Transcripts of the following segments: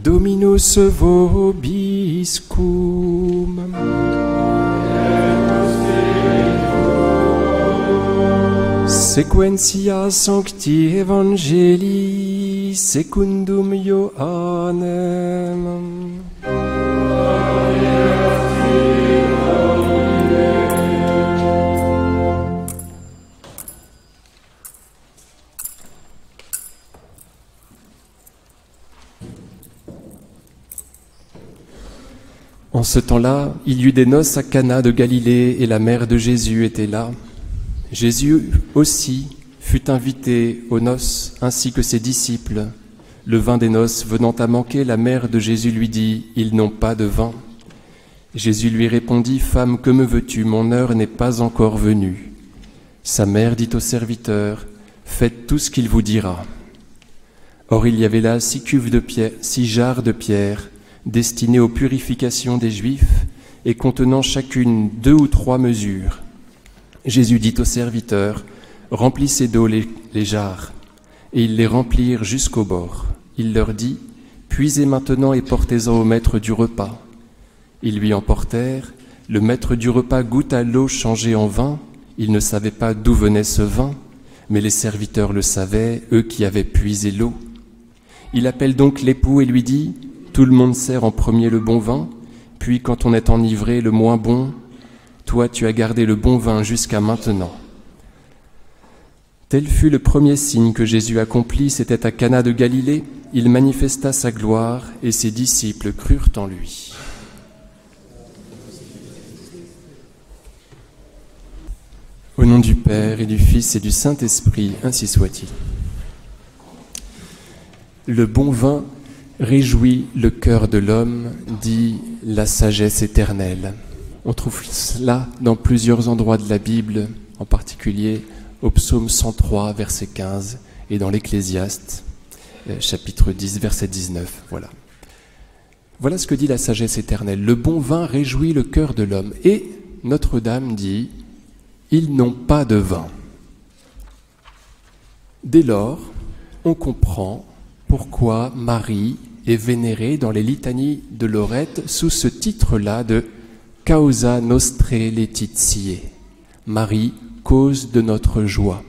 Dominus vobiscum. Sequentia Sancti Evangelii secundum Ioannem. En ce temps-là, il y eut des noces à Cana de Galilée et la mère de Jésus était là. Jésus aussi fut invité aux noces ainsi que ses disciples. Le vin des noces venant à manquer, la mère de Jésus lui dit « Ils n'ont pas de vin ». Jésus lui répondit « Femme, que me veux-tu? Mon heure n'est pas encore venue. » Sa mère dit au serviteur « Faites tout ce qu'il vous dira. » Or il y avait là 6 cuves de pierre, 6 jarres de pierre, destinées aux purifications des Juifs et contenant chacune 2 ou 3 mesures. Jésus dit aux serviteurs, « Remplissez d'eau les jarres. » Et ils les remplirent jusqu'au bord. Il leur dit, « Puisez maintenant et portez-en au maître du repas. » Ils lui emportèrent. Le maître du repas goûta l'eau changée en vin. Il ne savait pas d'où venait ce vin, mais les serviteurs le savaient, eux qui avaient puisé l'eau. Il appelle donc l'époux et lui dit, « Tout le monde sert en premier le bon vin, puis quand on est enivré, le moins bon. Toi, tu as gardé le bon vin jusqu'à maintenant. » Tel fut le premier signe que Jésus accomplit, c'était à Cana de Galilée. Il manifesta sa gloire et ses disciples crurent en lui. Au nom du Père et du Fils et du Saint-Esprit, ainsi soit-il. Le bon vin réjouit le cœur de l'homme, dit la sagesse éternelle. On trouve cela dans plusieurs endroits de la Bible, en particulier au psaume 103, verset 15, et dans l'Ecclésiaste, chapitre 10, verset 19. Voilà ce que dit la sagesse éternelle. Le bon vin réjouit le cœur de l'homme. Et Notre-Dame dit, ils n'ont pas de vin. Dès lors, on comprend pourquoi Marie est vénérée dans les litanies de Lorette sous ce titre-là de Causa Nostrae Laetitiae. Marie, cause de notre joie.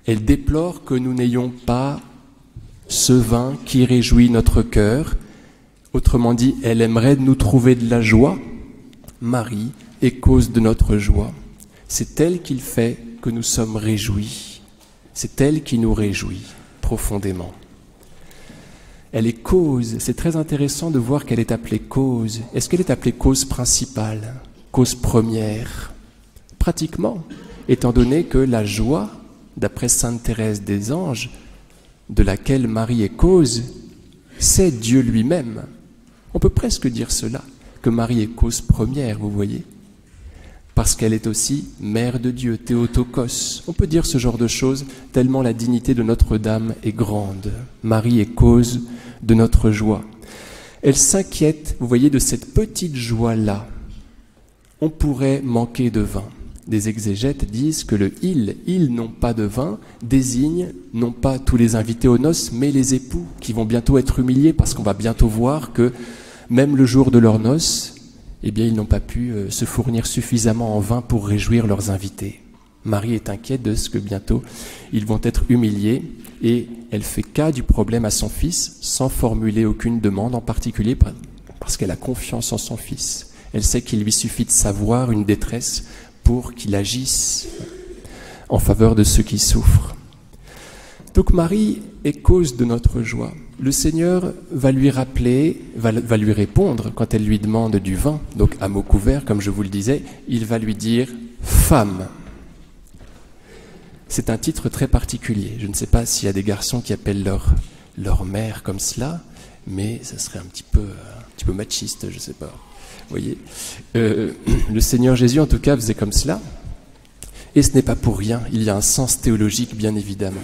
Elle déplore que nous n'ayons pas ce vin qui réjouit notre cœur. Autrement dit, elle aimerait nous trouver de la joie. Marie est cause de notre joie. C'est elle qui fait que nous sommes réjouis. C'est elle qui nous réjouit profondément. Elle est cause. C'est très intéressant de voir qu'elle est appelée cause. Est-ce qu'elle est appelée cause principale, cause première? Pratiquement, étant donné que la joie, d'après sainte Thérèse des Anges, de laquelle Marie est cause, c'est Dieu lui-même. On peut presque dire cela, que Marie est cause première, vous voyez, parce qu'elle est aussi mère de Dieu, Théotokos. On peut dire ce genre de choses tellement la dignité de Notre-Dame est grande. Marie est cause de notre joie. Elle s'inquiète, vous voyez, de cette petite joie-là. On pourrait manquer de vin. Des exégètes disent que le « ils n'ont pas de vin » désigne non pas tous les invités aux noces, mais les époux qui vont bientôt être humiliés parce qu'on va bientôt voir que même le jour de leurs noces, eh bien, ils n'ont pas pu se fournir suffisamment en vin pour réjouir leurs invités. Marie est inquiète de ce que bientôt ils vont être humiliés et elle fait cas du problème à son fils sans formuler aucune demande en particulier parce qu'elle a confiance en son fils. Elle sait qu'il lui suffit de savoir une détresse pour qu'il agisse en faveur de ceux qui souffrent. Donc Marie est cause de notre joie. Le Seigneur va lui rappeler, va lui répondre quand elle lui demande du vin, donc à mots couverts, comme je vous le disais, il va lui dire « femme ». C'est un titre très particulier. Je ne sais pas s'il y a des garçons qui appellent leur mère comme cela, mais ça serait un petit peu machiste, je ne sais pas. Vous voyez, le Seigneur Jésus, en tout cas, faisait comme cela. Et ce n'est pas pour rien, il y a un sens théologique, bien évidemment.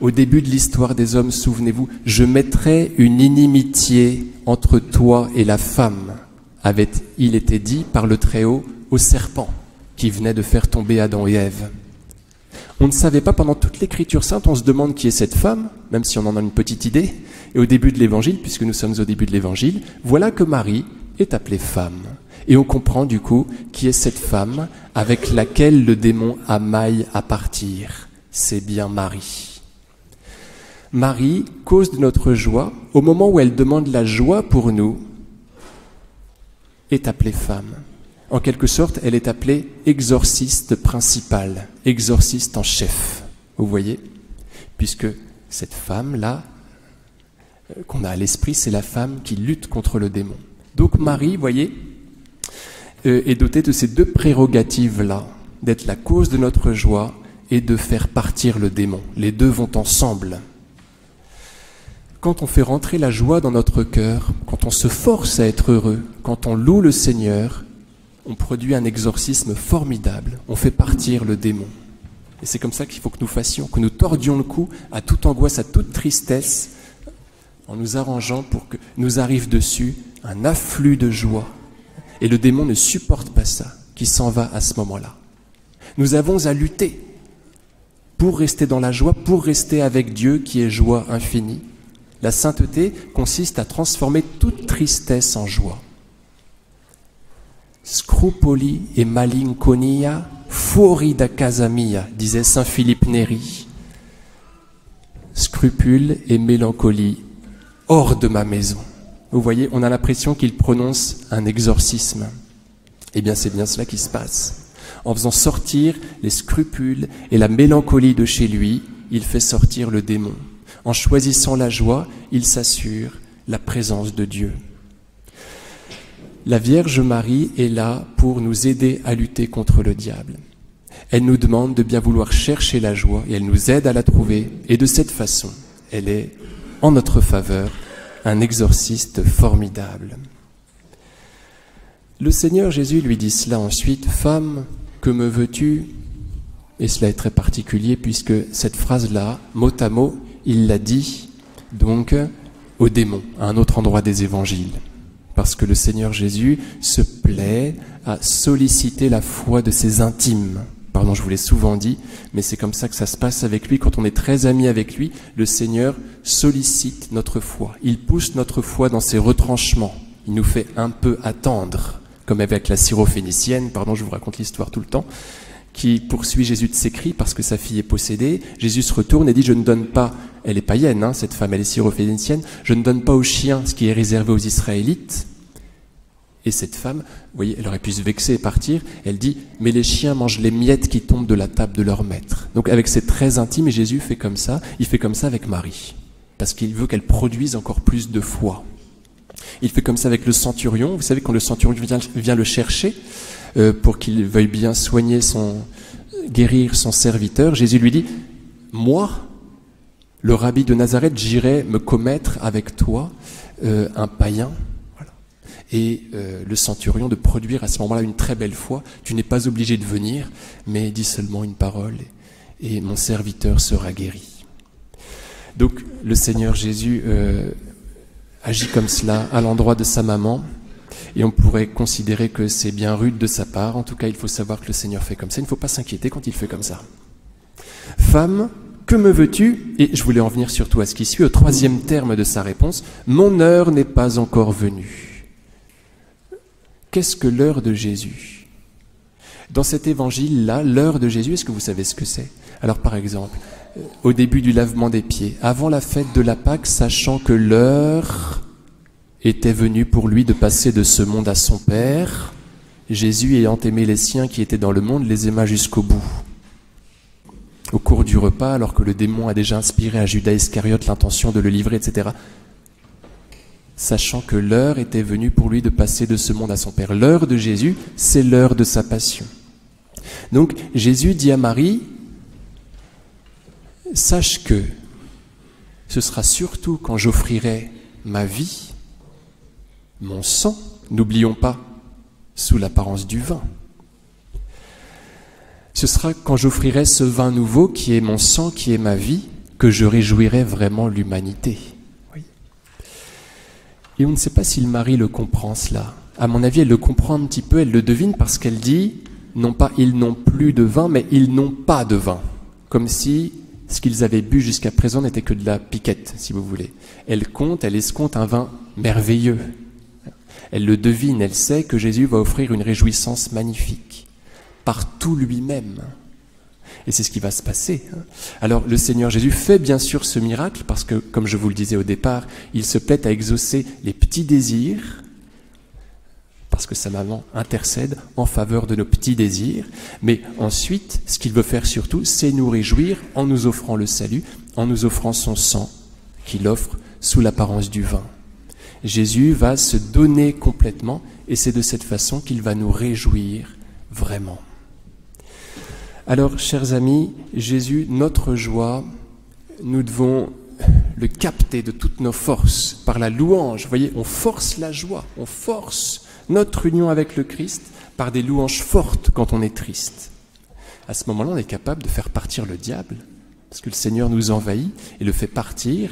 Au début de l'histoire des hommes, souvenez-vous, « Je mettrai une inimitié entre toi et la femme », avait-il été dit par le Très-Haut au serpent qui venait de faire tomber Adam et Ève. On ne savait pas pendant toute l'Écriture sainte, on se demande qui est cette femme, même si on en a une petite idée. Et au début de l'Évangile, puisque nous sommes au début de l'Évangile, voilà que Marie est appelée femme. Et on comprend du coup qui est cette femme avec laquelle le démon amaille à partir. C'est bien Marie. Marie, cause de notre joie, au moment où elle demande la joie pour nous, est appelée femme. En quelque sorte, elle est appelée exorciste principale, exorciste en chef. Vous voyez ? Puisque cette femme-là, qu'on a à l'esprit, c'est la femme qui lutte contre le démon. Donc Marie, vous voyez, est dotée de ces deux prérogatives-là, d'être la cause de notre joie et de faire partir le démon. Les deux vont ensemble. Quand on fait rentrer la joie dans notre cœur, quand on se force à être heureux, quand on loue le Seigneur, on produit un exorcisme formidable, on fait partir le démon. Et c'est comme ça qu'il faut que nous fassions, que nous tordions le cou à toute angoisse, à toute tristesse, en nous arrangeant pour que nous arrive dessus un afflux de joie. Et le démon ne supporte pas ça, qui s'en va à ce moment-là. Nous avons à lutter pour rester dans la joie, pour rester avec Dieu qui est joie infinie. La sainteté consiste à transformer toute tristesse en joie. Scrupoli et malinconia, fuori da casa mia, disait saint Philippe Néri. Scrupules et mélancolie, hors de ma maison. Vous voyez, on a l'impression qu'il prononce un exorcisme. Eh bien, c'est bien cela qui se passe. En faisant sortir les scrupules et la mélancolie de chez lui, il fait sortir le démon. En choisissant la joie, il s'assure la présence de Dieu. La Vierge Marie est là pour nous aider à lutter contre le diable. Elle nous demande de bien vouloir chercher la joie et elle nous aide à la trouver. Et de cette façon, elle est en notre faveur un exorciste formidable. Le Seigneur Jésus lui dit cela ensuite, « Femme, que me veux-tu » Et cela est très particulier puisque cette phrase-là, mot à mot, il l'a dit donc au démon, à un autre endroit des évangiles. Parce que le Seigneur Jésus se plaît à solliciter la foi de ses intimes. Pardon, je vous l'ai souvent dit, mais c'est comme ça que ça se passe avec lui. Quand on est très ami avec lui, le Seigneur sollicite notre foi. Il pousse notre foi dans ses retranchements. Il nous fait un peu attendre, comme avec la syrophénicienne, pardon, je vous raconte l'histoire tout le temps, qui poursuit Jésus de ses cris parce que sa fille est possédée. Jésus se retourne et dit, je ne donne pas, elle est païenne, cette femme, elle est syrophénicienne, je ne donne pas aux chiens ce qui est réservé aux Israélites. Et cette femme, vous voyez, elle aurait pu se vexer et partir, elle dit, mais les chiens mangent les miettes qui tombent de la table de leur maître. Donc avec ses traits intimes, et Jésus fait comme ça, il fait comme ça avec Marie, parce qu'il veut qu'elle produise encore plus de foi. Il fait comme ça avec le centurion, vous savez, quand le centurion vient le chercher, pour qu'il veuille bien guérir son serviteur, Jésus lui dit, moi, le rabbi de Nazareth, j'irai me commettre avec toi un païen. Voilà. Et le centurion de produire à ce moment-là une très belle foi. Tu n'es pas obligé de venir, mais dis seulement une parole et mon serviteur sera guéri. Donc le Seigneur Jésus agit comme cela à l'endroit de sa maman. Et on pourrait considérer que c'est bien rude de sa part. En tout cas, il faut savoir que le Seigneur fait comme ça. Il ne faut pas s'inquiéter quand il fait comme ça. Femme, que me veux-tu ? Et je voulais en venir surtout à ce qui suit, au troisième terme de sa réponse. Mon heure n'est pas encore venue. Qu'est-ce que l'heure de Jésus ? Dans cet évangile-là, l'heure de Jésus, est-ce que vous savez ce que c'est ? Alors par exemple, au début du lavement des pieds, avant la fête de la Pâque, sachant que l'heure était venu pour lui de passer de ce monde à son Père, Jésus, ayant aimé les siens qui étaient dans le monde, les aima jusqu'au bout. Au cours du repas, alors que le démon a déjà inspiré à Judas Iscariote l'intention de le livrer, etc., sachant que l'heure était venue pour lui de passer de ce monde à son Père. L'heure de Jésus, c'est l'heure de sa passion. Donc Jésus dit à Marie, « Sache que ce sera surtout quand j'offrirai ma vie, mon sang, n'oublions pas, sous l'apparence du vin. Ce sera quand j'offrirai ce vin nouveau qui est mon sang, qui est ma vie, que je réjouirai vraiment l'humanité. » Oui. Et on ne sait pas si le mari le comprend cela. À mon avis, elle le comprend un petit peu, elle le devine parce qu'elle dit, non pas ils n'ont plus de vin, mais ils n'ont pas de vin. comme si ce qu'ils avaient bu jusqu'à présent n'était que de la piquette, si vous voulez. Elle escompte un vin merveilleux. Elle le devine, elle sait que Jésus va offrir une réjouissance magnifique, par tout lui-même. Et c'est ce qui va se passer. Alors le Seigneur Jésus fait bien sûr ce miracle, parce que, comme je vous le disais au départ, il se plaît à exaucer les petits désirs, parce que sa maman intercède en faveur de nos petits désirs. Mais ensuite, ce qu'il veut faire surtout, c'est nous réjouir en nous offrant le salut, en nous offrant son sang, qu'il offre sous l'apparence du vin. Jésus va se donner complètement, et c'est de cette façon qu'il va nous réjouir vraiment. Alors, chers amis, Jésus, notre joie, nous devons le capter de toutes nos forces, par la louange. Vous voyez, on force la joie, on force notre union avec le Christ par des louanges fortes quand on est triste. À ce moment-là, on est capable de faire partir le diable, parce que le Seigneur nous envahit et le fait partir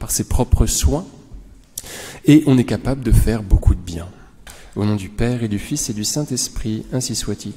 par ses propres soins, et on est capable de faire beaucoup de bien. Au nom du Père et du Fils et du Saint-Esprit, ainsi soit-il.